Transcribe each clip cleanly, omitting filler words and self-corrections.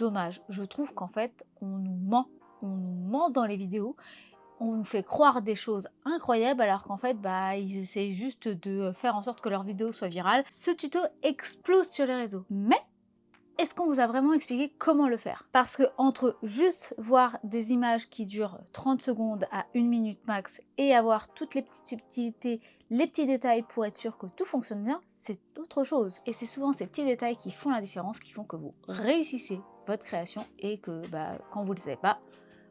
dommage. Je trouve qu'en fait, on nous ment dans les vidéos. On nous fait croire des choses incroyables alors qu'en fait, ils essayent juste de faire en sorte que leur vidéo soit virale. Ce tuto explose sur les réseaux. Mais est-ce qu'on vous a vraiment expliqué comment le faire? Parce que entre juste voir des images qui durent 30 secondes à 1 minute max et avoir toutes les petites subtilités, les petits détails pour être sûr que tout fonctionne bien, c'est autre chose. Et c'est souvent ces petits détails qui font la différence, qui font que vous réussissez votre création et que quand vous ne le savez pas,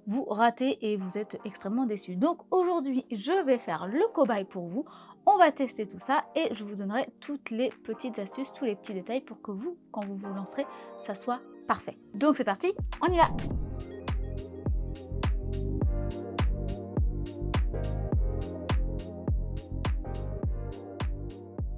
vous ratez et vous êtes extrêmement déçus. Donc aujourd'hui, je vais faire le cobaye pour vous. On va tester tout ça et je vous donnerai toutes les petites astuces, tous les petits détails pour que vous, quand vous vous lancerez, ça soit parfait. Donc c'est parti, on y va!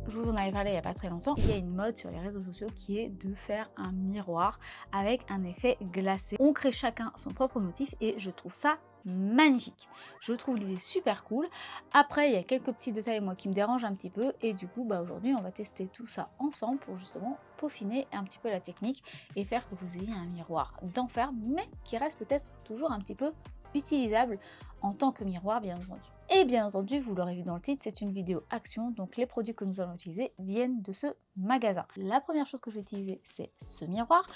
Je vous en avais parlé il n'y a pas très longtemps, il y a une mode sur les réseaux sociaux qui est de faire un miroir avec un effet glacé. On crée chacun son propre motif et je trouve ça magnifique. Je trouve l'idée super cool. Après, il y a quelques petits détails moi qui me dérangent un petit peu et du coup aujourd'hui on va tester tout ça ensemble pour justement peaufiner un petit peu la technique et faire que vous ayez un miroir d'enfer mais qui reste peut-être toujours un petit peu utilisable en tant que miroir bien entendu. Et bien entendu, vous l'aurez vu dans le titre, c'est une vidéo action, donc les produits que nous allons utiliser viennent de ce magasin. La première chose que je vais utiliser, c'est ce miroir.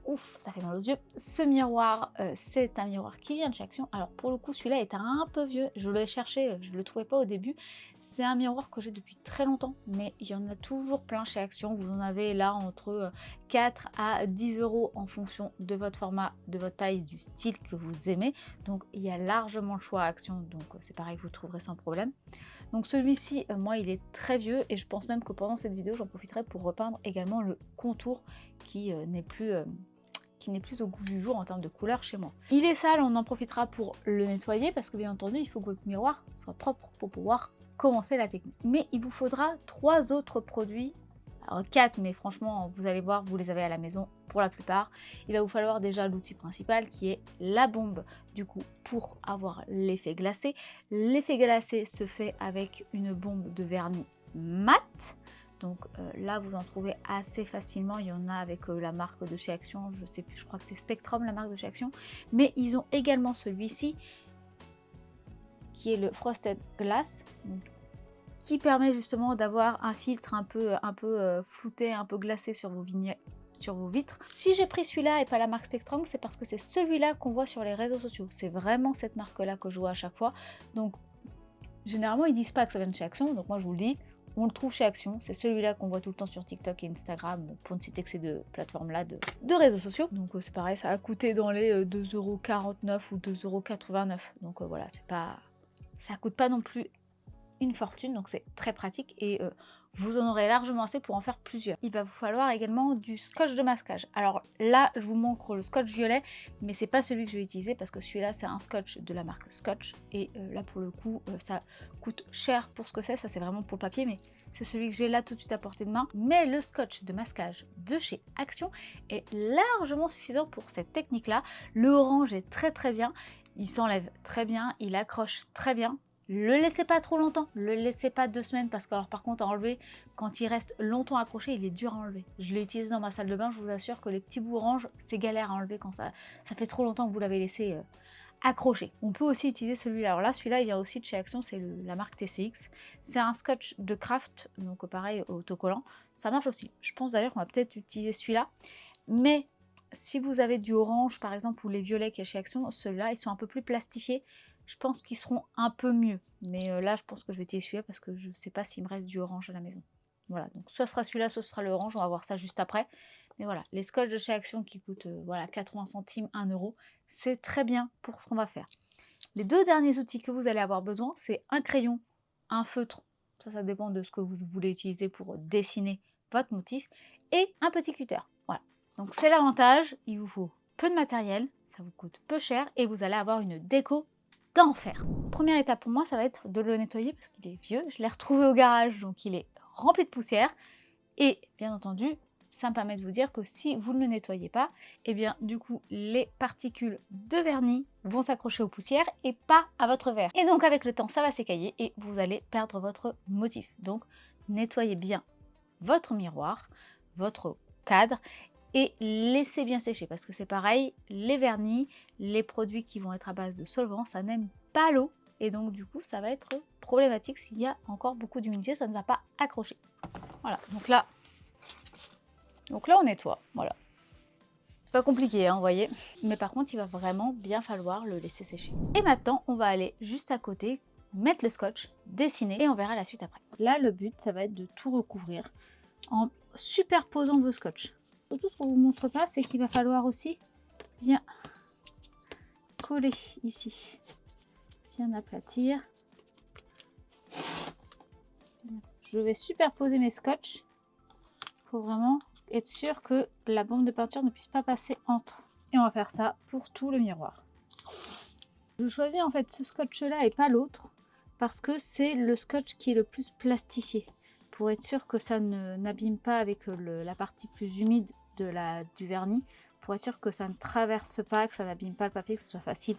Ouf, ça fait mal aux yeux. Ce miroir, c'est un miroir qui vient de chez Action. Alors pour le coup, celui-là est un peu vieux. Je l'ai cherché, je ne le trouvais pas au début. C'est un miroir que j'ai depuis très longtemps, mais il y en a toujours plein chez Action. Vous en avez là entre 4 à 10 € en fonction de votre format, de votre taille, du style que vous aimez. Donc il y a largement le choix à Action, donc c'est pareil, vous le trouverez sans problème. Donc celui-ci, moi, il est très vieux et je pense même que pendant cette vidéo, j'en profiterai pour repeindre également le contour qui n'est plus au goût du jour en termes de couleur chez moi. Il est sale, on en profitera pour le nettoyer parce que bien entendu, il faut que votre miroir soit propre pour pouvoir commencer la technique. Mais il vous faudra 3 autres produits. Alors 4, mais franchement, vous allez voir, vous les avez à la maison pour la plupart. Il va vous falloir déjà l'outil principal qui est la bombe, du coup, pour avoir l'effet glacé. L'effet glacé se fait avec une bombe de vernis mat. Donc là, vous en trouvez assez facilement. Il y en a avec la marque de chez Action, je sais plus, je crois que c'est Spectrum, la marque de chez Action. Mais ils ont également celui-ci, qui est le Frosted Glass. Donc, qui permet justement d'avoir un filtre un peu flouté, un peu glacé sur vos vitres. Si j'ai pris celui-là et pas la marque Spectrum, c'est parce que c'est celui-là qu'on voit sur les réseaux sociaux. C'est vraiment cette marque-là que je vois à chaque fois. Donc, généralement, ils disent pas que ça vient de chez Action. Donc moi, je vous le dis, on le trouve chez Action. C'est celui-là qu'on voit tout le temps sur TikTok et Instagram, pour ne citer que ces deux plateformes-là de réseaux sociaux. Donc c'est pareil, ça a coûté dans les 2,49 € ou 2,89 €. Donc voilà, c'est pas... ça coûte pas non plus une fortune, donc c'est très pratique et vous en aurez largement assez pour en faire plusieurs. Il va vous falloir également du scotch de masquage. Alors là, je vous montre le scotch violet, mais c'est pas celui que je vais utiliser parce que celui-là, c'est un scotch de la marque Scotch et là pour le coup, ça coûte cher pour ce que c'est. Ça, c'est vraiment pour le papier, mais c'est celui que j'ai là tout de suite à portée de main. Mais le scotch de masquage de chez Action est largement suffisant pour cette technique-là. Le orange est très bien, il s'enlève très bien, il accroche très bien. Le laissez pas trop longtemps, le laissez pas 2 semaines parce que alors par contre à enlever, quand il reste longtemps accroché, il est dur à enlever. Je l'ai utilisé dans ma salle de bain, je vous assure que les petits bouts orange, c'est galère à enlever quand ça fait trop longtemps que vous l'avez laissé accroché. On peut aussi utiliser celui-là. Alors là, celui-là, il vient aussi de chez Action, c'est la marque TCX. C'est un scotch de craft, donc pareil, autocollant. Ça marche aussi. Je pense d'ailleurs qu'on va peut-être utiliser celui-là. Mais si vous avez du orange, par exemple, ou les violets qu'il y a chez Action, ceux-là, ils sont un peu plus plastifiés. Je pense qu'ils seront un peu mieux. Mais là, je pense que je vais utiliser celui-là parce que je ne sais pas s'il me reste du orange à la maison. Voilà, donc soit ce sera celui-là, soit ce sera l'orange. On va voir ça juste après. Mais voilà, les scotch de chez Action qui coûtent voilà, 80 centimes, 1 €, c'est très bien pour ce qu'on va faire. Les 2 derniers outils que vous allez avoir besoin, c'est un crayon, un feutre. Ça dépend de ce que vous voulez utiliser pour dessiner votre motif. Et un petit cutter. Voilà. Donc c'est l'avantage, il vous faut peu de matériel, ça vous coûte peu cher et vous allez avoir une déco d'enfer. Première étape pour moi, ça va être de le nettoyer parce qu'il est vieux. Je l'ai retrouvé au garage, donc il est rempli de poussière. Et bien entendu, ça me permet de vous dire que si vous ne le nettoyez pas, et bien du coup, les particules de vernis vont s'accrocher aux poussières et pas à votre verre. Et donc avec le temps, ça va s'écailler et vous allez perdre votre motif. Donc nettoyez bien votre miroir, votre cadre et laissez bien sécher parce que c'est pareil, les vernis, les produits qui vont être à base de solvant, ça n'aime pas l'eau et donc du coup ça va être problématique s'il y a encore beaucoup d'humidité, ça ne va pas accrocher. Voilà, donc là on nettoie, voilà. C'est pas compliqué, hein, vous voyez. Mais par contre, il va vraiment bien falloir le laisser sécher. Et maintenant, on va aller juste à côté, mettre le scotch, dessiner et on verra la suite après. Là, le but, ça va être de tout recouvrir en superposant vos scotch. Surtout, ce qu'on vous montre pas, c'est qu'il va falloir aussi bien coller ici, bien aplatir. Je vais superposer mes scotch pour vraiment être sûr que la bombe de peinture ne puisse pas passer entre. Et on va faire ça pour tout le miroir. Je choisis en fait ce scotch là et pas l'autre parce que c'est le scotch qui est le plus plastifié pour être sûr que ça n'abîme pas avec la partie plus humide du vernis, pour être sûr que ça ne traverse pas, que ça n'abîme pas le papier, que ce soit facile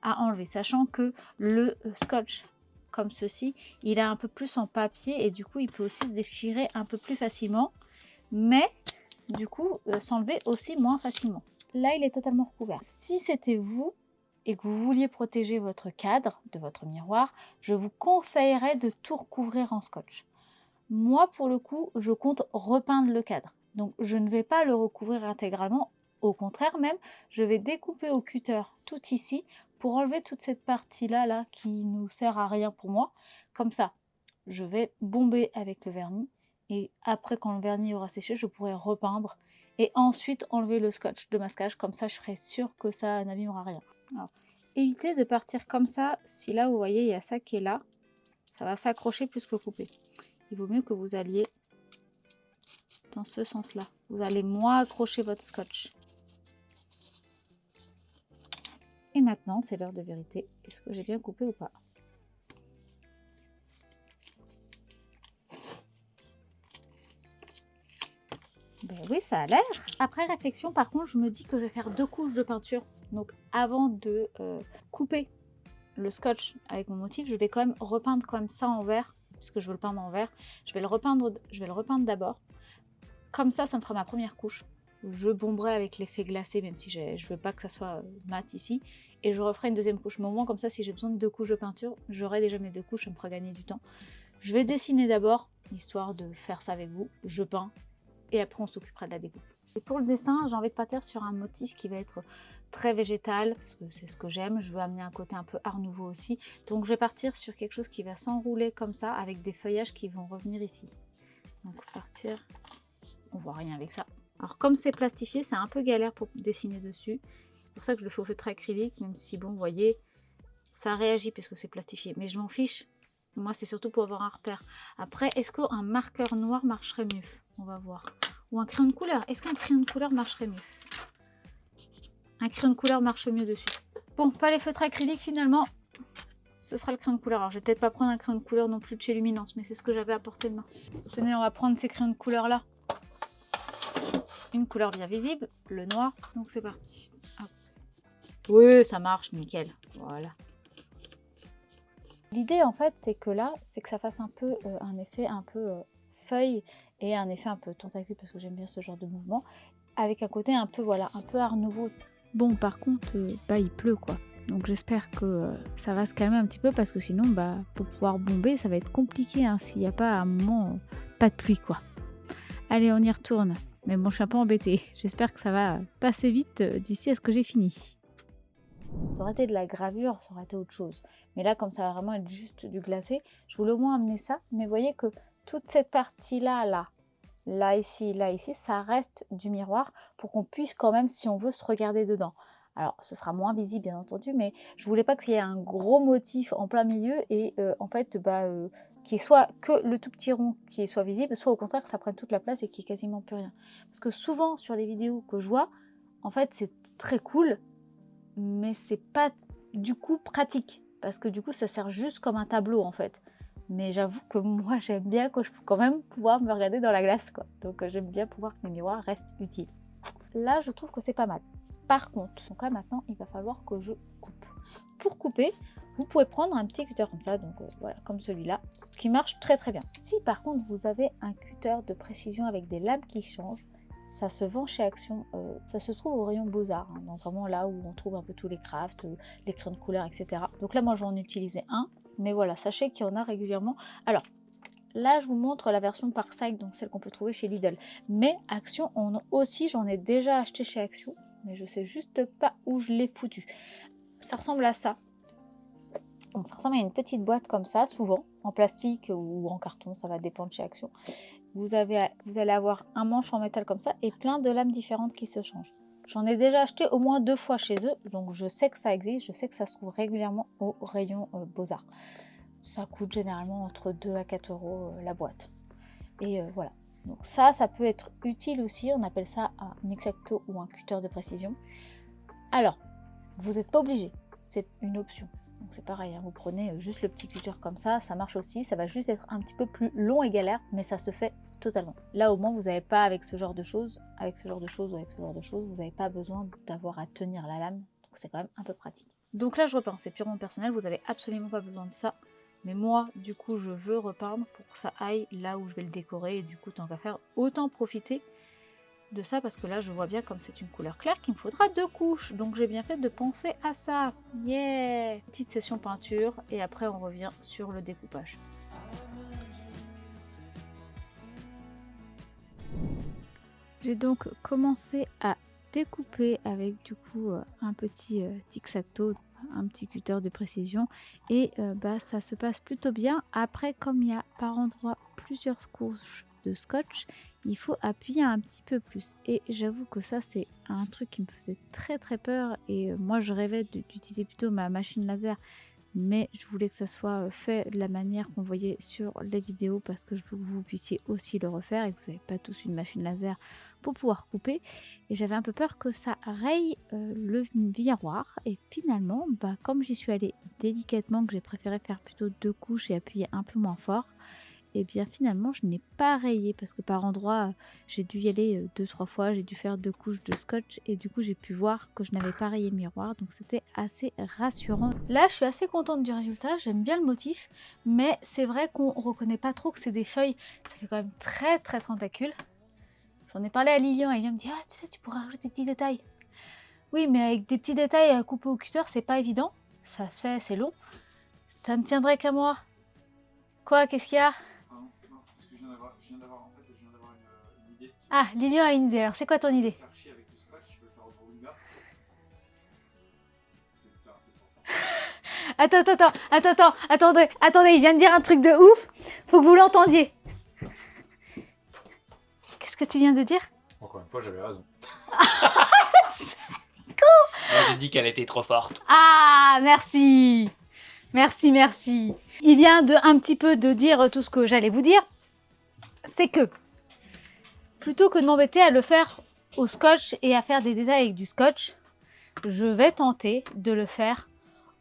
à enlever, sachant que le scotch comme ceci, il est un peu plus en papier et du coup il peut aussi se déchirer un peu plus facilement, mais du coup s'enlever aussi moins facilement. Là il est totalement recouvert. Si c'était vous et que vous vouliez protéger votre cadre de votre miroir, je vous conseillerais de tout recouvrir en scotch. Moi pour le coup je compte repeindre le cadre, donc je ne vais pas le recouvrir intégralement, au contraire même je vais découper au cutter tout ici pour enlever toute cette partie là qui nous sert à rien pour moi. Comme ça je vais bomber avec le vernis et après quand le vernis aura séché je pourrai repeindre et ensuite enlever le scotch de masquage, comme ça je serai sûre que ça n'abîmera rien. Alors, évitez de partir comme ça, si là vous voyez il y a ça qui est là, ça va s'accrocher plus que couper. Il vaut mieux que vous alliez dans ce sens là, vous allez moins accrocher votre scotch. Et maintenant c'est l'heure de vérité, est-ce que j'ai bien coupé ou pas? Ben oui, ça a l'air. Après réflexion, par contre, je me dis que je vais faire 2 couches de peinture. Donc avant de couper le scotch avec mon motif, je vais quand même repeindre comme ça en vert, puisque je veux le peindre en vert. Je vais le repeindre d'abord. Comme ça me fera ma première couche. Je bomberai avec l'effet glacé, même si je veux pas que ça soit mat ici. Et je referai une deuxième couche. Mais au moins, comme ça, si j'ai besoin de 2 couches de peinture, j'aurai déjà mes 2 couches, ça me fera gagner du temps. Je vais dessiner d'abord, histoire de faire ça avec vous. Je peins. Et après on s'occupera de la découpe. Et pour le dessin, j'ai envie de partir sur un motif qui va être très végétal, parce que c'est ce que j'aime. Je veux amener un côté un peu art nouveau aussi. Donc je vais partir sur quelque chose qui va s'enrouler comme ça, avec des feuillages qui vont revenir ici. Donc partir, on voit rien avec ça. Alors comme c'est plastifié, c'est un peu galère pour dessiner dessus. C'est pour ça que je le fais au feutre acrylique, même si bon, vous voyez, ça réagit parce que c'est plastifié. Mais je m'en fiche. Moi, c'est surtout pour avoir un repère. Après, est-ce qu'un marqueur noir marcherait mieux? On va voir. Ou un crayon de couleur. Est-ce qu'un crayon de couleur marcherait mieux? Un crayon de couleur marche mieux dessus. Bon, pas les feutres acryliques finalement. Ce sera le crayon de couleur. Alors, je vais peut-être pas prendre un crayon de couleur non plus de chez Luminance, mais c'est ce que j'avais à portée de main. Tenez, on va prendre ces crayons de couleur là. Une couleur bien visible, le noir. Donc, c'est parti. Hop. Oui, ça marche, nickel. Voilà. L'idée en fait c'est que là, c'est que ça fasse un peu un effet un peu feuille et un effet un peu tentacule parce que j'aime bien ce genre de mouvement, avec un côté un peu voilà, un peu art nouveau. Bon par contre, bah il pleut quoi, donc j'espère que ça va se calmer un petit peu parce que sinon bah pour pouvoir bomber ça va être compliqué hein, s'il n'y a pas à un moment pas de pluie quoi. Allez on y retourne, mais bon je suis un peu embêtée, j'espère que ça va passer vite d'ici à ce que j'ai fini. Ça aurait été de la gravure, ça aurait été autre chose. Mais là, comme ça va vraiment être juste du glacé, je voulais au moins amener ça. Mais vous voyez que toute cette partie-là, là ici, ça reste du miroir pour qu'on puisse quand même, si on veut, se regarder dedans. Alors, ce sera moins visible, bien entendu, mais je voulais pas qu'il y ait un gros motif en plein milieu et en fait, qu'il soit que le tout petit rond qui soit visible, soit au contraire que ça prenne toute la place et qu'il n'y ait quasiment plus rien. Parce que souvent, sur les vidéos que je vois, en fait, c'est très cool, mais c'est pas du coup pratique parce que du coup ça sert juste comme un tableau en fait. Mais j'avoue que moi j'aime bien que je peux quand même pouvoir me regarder dans la glace quoi. Donc j'aime bien pouvoir que mes miroirs restent utiles. Là je trouve que c'est pas mal. Par contre, donc là maintenant il va falloir que je coupe. Pour couper, vous pouvez prendre un petit cutter comme ça, donc voilà, comme celui-là, ce qui marche très très bien. Si par contre vous avez un cutter de précision avec des lames qui changent, ça se vend chez Action, ça se trouve au rayon Beaux-Arts, hein, donc vraiment là où on trouve un peu tous les crafts, les crayons de couleur, etc. Donc là, moi, je vais en utiliser un, mais voilà, sachez qu'il y en a régulièrement. Alors, là, je vous montre la version Parkside, donc celle qu'on peut trouver chez Lidl. Mais Action, aussi, j'en ai déjà acheté chez Action, mais je sais juste pas où je l'ai foutu. Ça ressemble à ça. Donc ça ressemble à une petite boîte comme ça, souvent, en plastique ou en carton, ça va dépendre chez Action. Vous allez avoir un manche en métal comme ça et plein de lames différentes qui se changent. J'en ai déjà acheté au moins 2 fois chez eux, donc je sais que ça existe, je sais que ça se trouve régulièrement au rayon Beaux-Arts. Ça coûte généralement entre 2 à 4 euros la boîte. Et voilà. Donc ça peut être utile aussi, on appelle ça un X-Acto ou un cutter de précision. Alors, vous n'êtes pas obligé, c'est une option. Donc c'est pareil, hein, vous prenez juste le petit cutter comme ça marche aussi, ça va juste être un petit peu plus long et galère, mais ça se fait totalement. Là au moins vous n'avez pas avec ce genre de choses, vous n'avez pas besoin d'avoir à tenir la lame, donc c'est quand même un peu pratique. Donc là je repeins, c'est purement personnel, vous n'avez absolument pas besoin de ça, mais moi du coup je veux repeindre pour que ça aille là où je vais le décorer, et du coup tant qu'à faire, autant profiter de ça parce que là je vois bien comme c'est une couleur claire qu'il me faudra 2 couches, donc j'ai bien fait de penser à ça. Yeah, petite session peinture et après on revient sur le découpage. J'ai donc commencé à découper avec du coup un petit X-Acto, un petit cutter de précision, et ça se passe plutôt bien. Après, comme il y a par endroits plusieurs couches de scotch, il faut appuyer un petit peu plus, et j'avoue que ça c'est un truc qui me faisait très peur, et moi je rêvais d'utiliser plutôt ma machine laser, mais je voulais que ça soit fait de la manière qu'on voyait sur les vidéos parce que je veux que vous puissiez aussi le refaire et que vous n'avez pas tous une machine laser pour pouvoir couper, et j'avais un peu peur que ça raye le miroir, et finalement comme j'y suis allée délicatement, que j'ai préféré faire plutôt 2 couches et appuyer un peu moins fort, et bien finalement je n'ai pas rayé parce que par endroits j'ai dû y aller 2-3 fois, j'ai dû faire 2 couches de scotch et du coup j'ai pu voir que je n'avais pas rayé le miroir, donc c'était assez rassurant. Là je suis assez contente du résultat, j'aime bien le motif, mais c'est vrai qu'on reconnaît pas trop que c'est des feuilles, ça fait quand même très tentacule. J'en ai parlé à Lilian et Lilian me dit « Ah tu sais, tu pourrais rajouter des petits détails ». Oui, mais avec des petits détails coupés au cutter c'est pas évident, ça se fait, c'est long, ça ne tiendrait qu'à moi. Quoi, qu'est-ce qu'il y a ? Je viens d'avoir une idée. Ah, Lilian a une idée. Alors, c'est quoi ton idée? Attendez, il vient de dire un truc de ouf. Faut que vous l'entendiez. Qu'est-ce que tu viens de dire? Encore une fois, j'avais raison. Moi, j'ai dit qu'elle était trop forte. Ah, merci. Merci. Il vient un petit peu de dire tout ce que j'allais vous dire. C'est que, plutôt que de m'embêter à le faire au scotch et à faire des détails avec du scotch, je vais tenter de le faire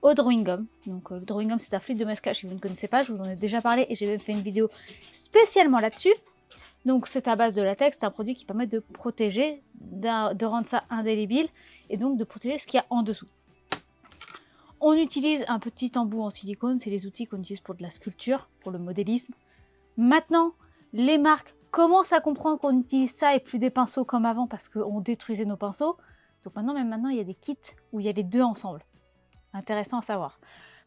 au drawing gum. Donc le drawing gum c'est un fluide de masquage, si vous ne connaissez pas, je vous en ai déjà parlé et j'ai même fait une vidéo spécialement là-dessus. Donc c'est à base de latex, c'est un produit qui permet de protéger, de rendre ça indélébile et donc de protéger ce qu'il y a en dessous. On utilise un petit embout en silicone, c'est les outils qu'on utilise pour de la sculpture, pour le modélisme. Maintenant, les marques commencent à comprendre qu'on utilise ça et plus des pinceaux comme avant parce qu'on détruisait nos pinceaux. Donc même maintenant, il y a des kits où il y a les deux ensemble. Intéressant à savoir.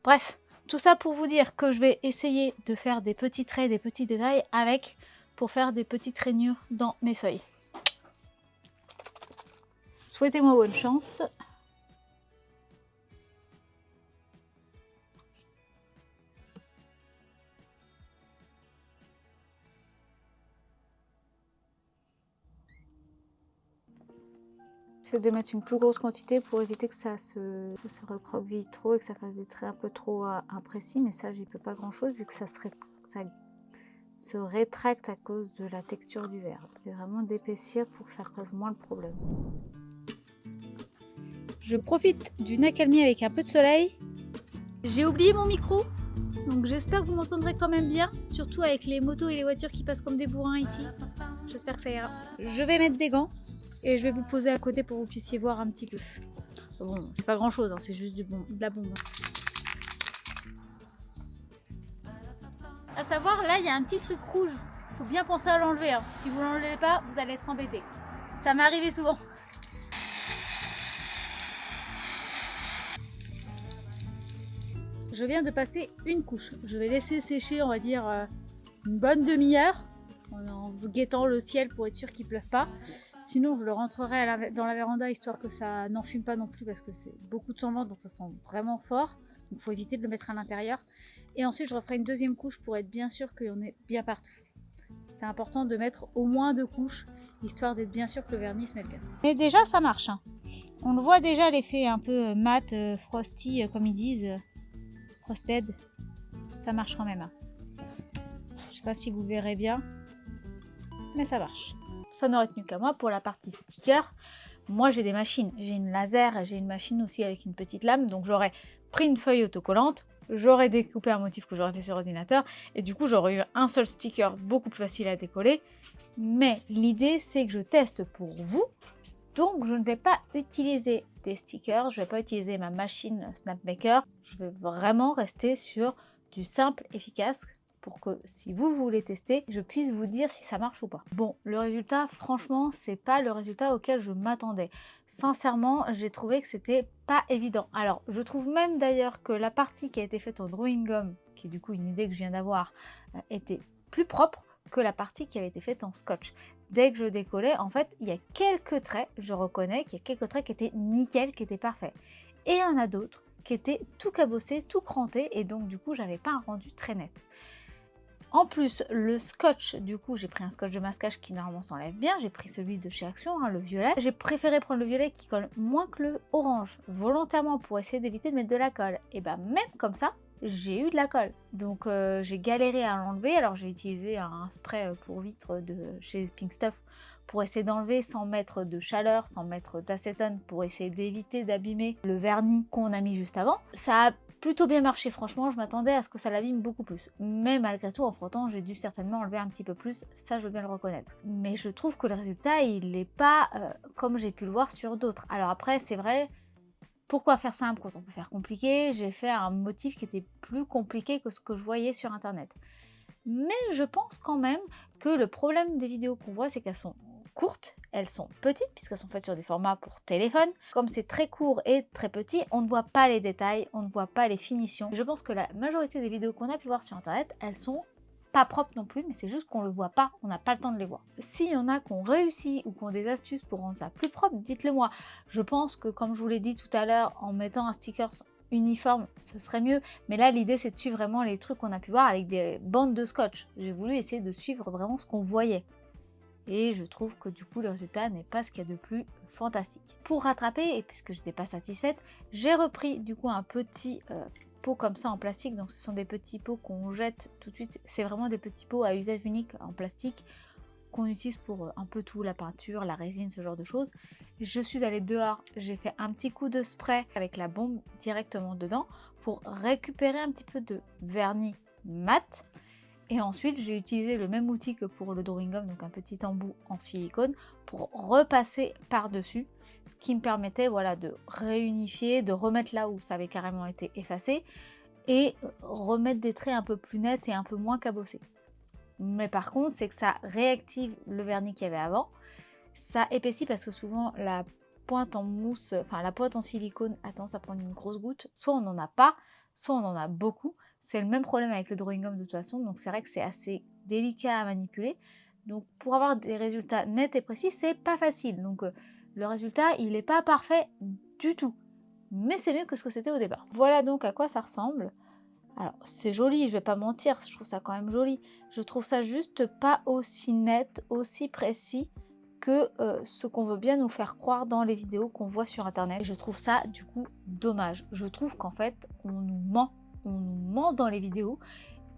Bref, tout ça pour vous dire que je vais essayer de faire des petits traits, des petits détails pour faire des petites rainures dans mes feuilles. Souhaitez-moi bonne chance. C'est de mettre une plus grosse quantité pour éviter que ça se recroqueville trop et que ça fasse des traits un peu trop imprécis, mais ça j'y peux pas grand chose vu que ça se rétracte à cause de la texture du verre. Je vais vraiment d'épaissir pour que ça fasse moins le problème. Je profite d'une accalmie avec un peu de soleil. J'ai oublié mon micro, donc j'espère que vous m'entendrez quand même bien, surtout avec les motos et les voitures qui passent comme des bourrins ici. J'espère que ça ira. Je vais mettre des gants. Et je vais vous poser à côté pour que vous puissiez voir un petit peu. Bon, c'est pas grand chose, hein, c'est juste de la bombe. À savoir, là, il y a un petit truc rouge. Il faut bien penser à l'enlever. Hein. Si vous l'enlevez pas, vous allez être embêté. Ça m'est arrivé souvent. Je viens de passer une couche. Je vais laisser sécher, on va dire, une bonne demi-heure en guettant le ciel pour être sûr qu'il ne pleuve pas. Sinon, je le rentrerai dans la véranda histoire que ça n'enfume pas non plus parce que c'est beaucoup de sang donc ça sent vraiment fort. Donc il faut éviter de le mettre à l'intérieur. Et ensuite, je referai une deuxième couche pour être bien sûr qu'il y en ait bien partout. C'est important de mettre au moins 2 couches histoire d'être bien sûr que le vernis se mette bien. Mais déjà, ça marche. Hein. On le voit déjà l'effet un peu mat, frosty, comme ils disent. Frosted, ça marche quand même. Hein. Je sais pas si vous verrez bien, mais ça marche. Ça n'aurait tenu qu'à moi pour la partie sticker. Moi j'ai des machines, j'ai une laser, j'ai une machine aussi avec une petite lame, donc j'aurais pris une feuille autocollante, j'aurais découpé un motif que j'aurais fait sur ordinateur, et du coup j'aurais eu un seul sticker beaucoup plus facile à décoller. Mais l'idée c'est que je teste pour vous, donc je ne vais pas utiliser des stickers, je ne vais pas utiliser ma machine Snapmaker, je vais vraiment rester sur du simple, efficace, pour que si vous voulez tester, je puisse vous dire si ça marche ou pas. Bon, le résultat, franchement, c'est pas le résultat auquel je m'attendais. Sincèrement, j'ai trouvé que c'était pas évident. Alors, je trouve même d'ailleurs que la partie qui a été faite en drawing gum, qui est du coup une idée que je viens d'avoir, était plus propre que la partie qui avait été faite en scotch. Dès que je décollais, en fait, il y a quelques traits, je reconnais qu'il y a quelques traits qui étaient nickel, qui étaient parfaits. Et il y en a d'autres qui étaient tout cabossés, tout crantés, et donc du coup, j'avais pas un rendu très net. En plus, le scotch, du coup, j'ai pris un scotch de masquage qui normalement s'enlève bien. J'ai pris celui de chez Action, hein, le violet. J'ai préféré prendre le violet qui colle moins que le orange, volontairement pour essayer d'éviter de mettre de la colle. Et ben même comme ça, j'ai eu de la colle. Donc j'ai galéré à l'enlever. Alors j'ai utilisé un spray pour vitre de chez Pink Stuff pour essayer d'enlever sans mettre de chaleur, sans mettre d'acétone pour essayer d'éviter d'abîmer le vernis qu'on a mis juste avant. Ça a plutôt bien marché, franchement, je m'attendais à ce que ça l'abîme beaucoup plus. Mais malgré tout, en frottant, j'ai dû certainement enlever un petit peu plus, ça je veux bien le reconnaître. Mais je trouve que le résultat, il n'est pas comme j'ai pu le voir sur d'autres. Alors après, c'est vrai, pourquoi faire simple quand on peut faire compliqué? J'ai fait un motif qui était plus compliqué que ce que je voyais sur internet. Mais je pense quand même que le problème des vidéos qu'on voit, c'est qu'elles sont courtes, elles sont petites puisqu'elles sont faites sur des formats pour téléphone. Comme c'est très court et très petit, on ne voit pas les détails, on ne voit pas les finitions. Je pense que la majorité des vidéos qu'on a pu voir sur internet, elles sont pas propres non plus, mais c'est juste qu'on le voit pas, on n'a pas le temps de les voir. S'il y en a qui ont réussi ou qui ont des astuces pour rendre ça plus propre, dites-le moi. Je pense que comme je vous l'ai dit tout à l'heure, en mettant un sticker uniforme, ce serait mieux. Mais là, l'idée, c'est de suivre vraiment les trucs qu'on a pu voir avec des bandes de scotch. J'ai voulu essayer de suivre vraiment ce qu'on voyait. Et je trouve que du coup le résultat n'est pas ce qu'il y a de plus fantastique. Pour rattraper, et puisque je n'étais pas satisfaite, j'ai repris du coup un petit pot comme ça en plastique. Donc ce sont des petits pots qu'on jette tout de suite. C'est vraiment des petits pots à usage unique en plastique qu'on utilise pour un peu tout, la peinture, la résine, ce genre de choses. Je suis allée dehors, j'ai fait un petit coup de spray avec la bombe directement dedans pour récupérer un petit peu de vernis mat. Et ensuite, j'ai utilisé le même outil que pour le drawing gum, donc un petit embout en silicone, pour repasser par-dessus, ce qui me permettait voilà, de réunifier, de remettre là où ça avait carrément été effacé, et remettre des traits un peu plus nets et un peu moins cabossés. Mais par contre, c'est que ça réactive le vernis qu'il y avait avant, ça épaissit parce que souvent la pointe en mousse, enfin la pointe en silicone a tendance à prendre une grosse goutte, soit on n'en a pas, soit on en a beaucoup. C'est le même problème avec le drawing gum de toute façon, donc c'est vrai que c'est assez délicat à manipuler. Donc pour avoir des résultats nets et précis, c'est pas facile. Donc le résultat, il n'est pas parfait du tout. Mais c'est mieux que ce que c'était au départ. Voilà donc à quoi ça ressemble. Alors c'est joli, je vais pas mentir, je trouve ça quand même joli. Je trouve ça juste pas aussi net, aussi précis que ce qu'on veut bien nous faire croire dans les vidéos qu'on voit sur internet. Et je trouve ça du coup dommage. Je trouve qu'en fait on nous ment dans les vidéos,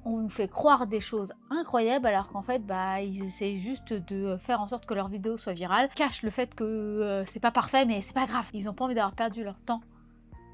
on nous fait croire des choses incroyables alors qu'en fait ils essayent juste de faire en sorte que leur vidéo soit virale, cachent le fait que c'est pas parfait mais c'est pas grave, ils ont pas envie d'avoir perdu leur temps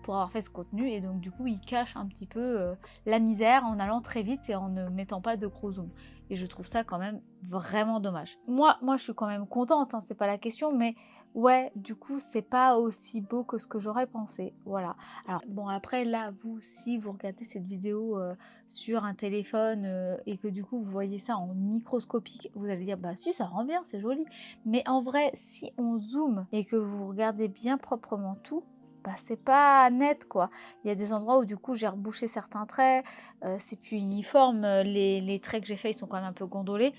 pour avoir fait ce contenu et donc du coup ils cachent un petit peu la misère en allant très vite et en ne mettant pas de gros zoom. Et je trouve ça quand même vraiment dommage. Moi je suis quand même contente, hein, c'est pas la question, mais ouais, du coup, c'est pas aussi beau que ce que j'aurais pensé, voilà. Alors bon, après là, vous, si vous regardez cette vidéo sur un téléphone et que du coup vous voyez ça en microscopique, vous allez dire bah si, ça rend bien, c'est joli. Mais en vrai, si on zoome et que vous regardez bien proprement tout, bah c'est pas net quoi. Il y a des endroits où du coup j'ai rebouché certains traits, c'est plus uniforme, les traits que j'ai faits ils sont quand même un peu gondolés,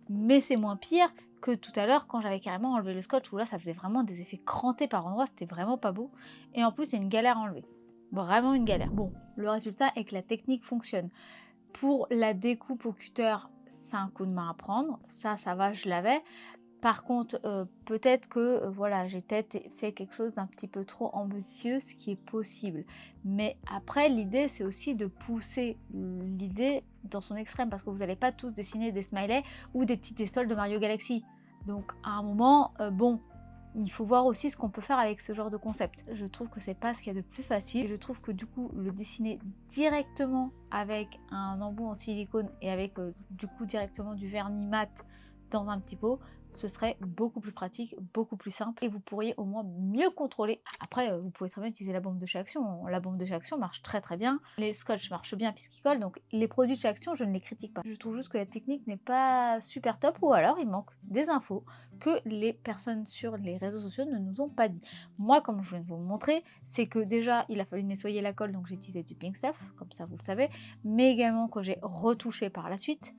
mais c'est moins pire que tout à l'heure quand j'avais carrément enlevé le scotch où là ça faisait vraiment des effets crantés par endroits, c'était vraiment pas beau. Et en plus c'est une galère à enlever, vraiment une galère. Bon, le résultat est que la technique fonctionne. Pour la découpe au cutter, c'est un coup de main à prendre, ça va, je l'avais. Par contre, peut-être que voilà, j'ai peut-être fait quelque chose d'un petit peu trop ambitieux, ce qui est possible. Mais après, l'idée, c'est aussi de pousser l'idée dans son extrême, parce que vous n'allez pas tous dessiner des smileys ou des petites étoiles de Mario Galaxy. Donc à un moment, bon, il faut voir aussi ce qu'on peut faire avec ce genre de concept. Je trouve que c'est pas ce qu'il y a de plus facile. Je trouve que du coup, le dessiner directement avec un embout en silicone et avec du coup directement du vernis mat dans un petit pot, ce serait beaucoup plus pratique, beaucoup plus simple et vous pourriez au moins mieux contrôler. Après, vous pouvez très bien utiliser la bombe de chez Action. La bombe de chez Action marche très très bien. Les scotch marchent bien puisqu'ils collent, donc les produits de chez Action, je ne les critique pas. Je trouve juste que la technique n'est pas super top ou alors il manque des infos que les personnes sur les réseaux sociaux ne nous ont pas dit. Moi, comme je viens de vous le montrer, c'est que déjà, il a fallu nettoyer la colle, donc j'ai utilisé du Pink Stuff, comme ça vous le savez, mais également que j'ai retouché par la suite.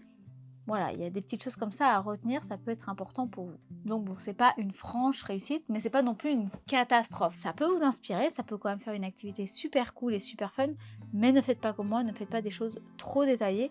Voilà, il y a des petites choses comme ça à retenir, ça peut être important pour vous. Donc bon, c'est pas une franche réussite, mais c'est pas non plus une catastrophe. Ça peut vous inspirer, ça peut quand même faire une activité super cool et super fun, mais ne faites pas comme moi, ne faites pas des choses trop détaillées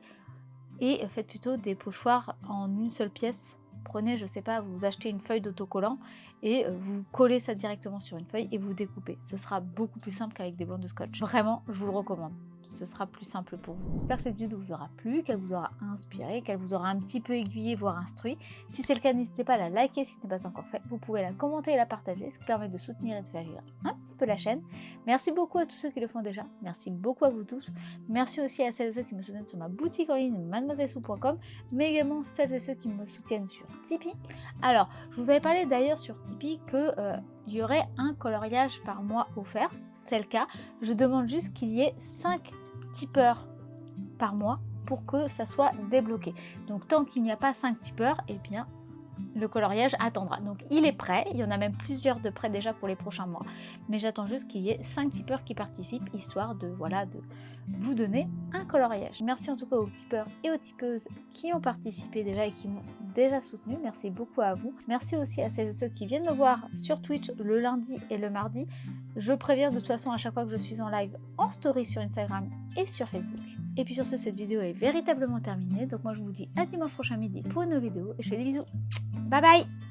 et faites plutôt des pochoirs en une seule pièce. Prenez, je sais pas, vous achetez une feuille d'autocollant et vous collez ça directement sur une feuille et vous découpez. Ce sera beaucoup plus simple qu'avec des bandes de scotch. Vraiment, je vous le recommande. Ce sera plus simple pour vous. J'espère que cette vidéo vous aura plu, qu'elle vous aura inspiré, qu'elle vous aura un petit peu aiguillé, voire instruit. Si c'est le cas, n'hésitez pas à la liker si ce n'est pas encore fait. Vous pouvez la commenter et la partager, ce qui permet de soutenir et de faire vivre un petit peu la chaîne. Merci beaucoup à tous ceux qui le font déjà. Merci beaucoup à vous tous. Merci aussi à celles et ceux qui me soutiennent sur ma boutique en ligne mademoisellesou.com, mais également celles et ceux qui me soutiennent sur Tipeee. Alors, je vous avais parlé d'ailleurs sur Tipeee que il y aurait un coloriage par mois offert. C'est le cas. Je demande juste qu'il y ait 5 tipeurs par mois pour que ça soit débloqué. Donc tant qu'il n'y a pas 5 tipeurs, eh bien le coloriage attendra. Donc il est prêt, il y en a même plusieurs de prêts déjà pour les prochains mois, mais j'attends juste qu'il y ait 5 tipeurs qui participent, histoire de voilà de vous donner un coloriage. Merci en tout cas aux tipeurs et aux tipeuses qui ont participé déjà et qui m'ont déjà soutenu, merci beaucoup à vous. Merci aussi à celles et ceux qui viennent me voir sur Twitch le lundi et le mardi. Je préviens de toute façon à chaque fois que je suis en live en story sur Instagram et sur Facebook. Et puis sur ce, cette vidéo est véritablement terminée, donc moi je vous dis à dimanche prochain midi pour une nouvelle vidéo et je fais des bisous. Bye bye!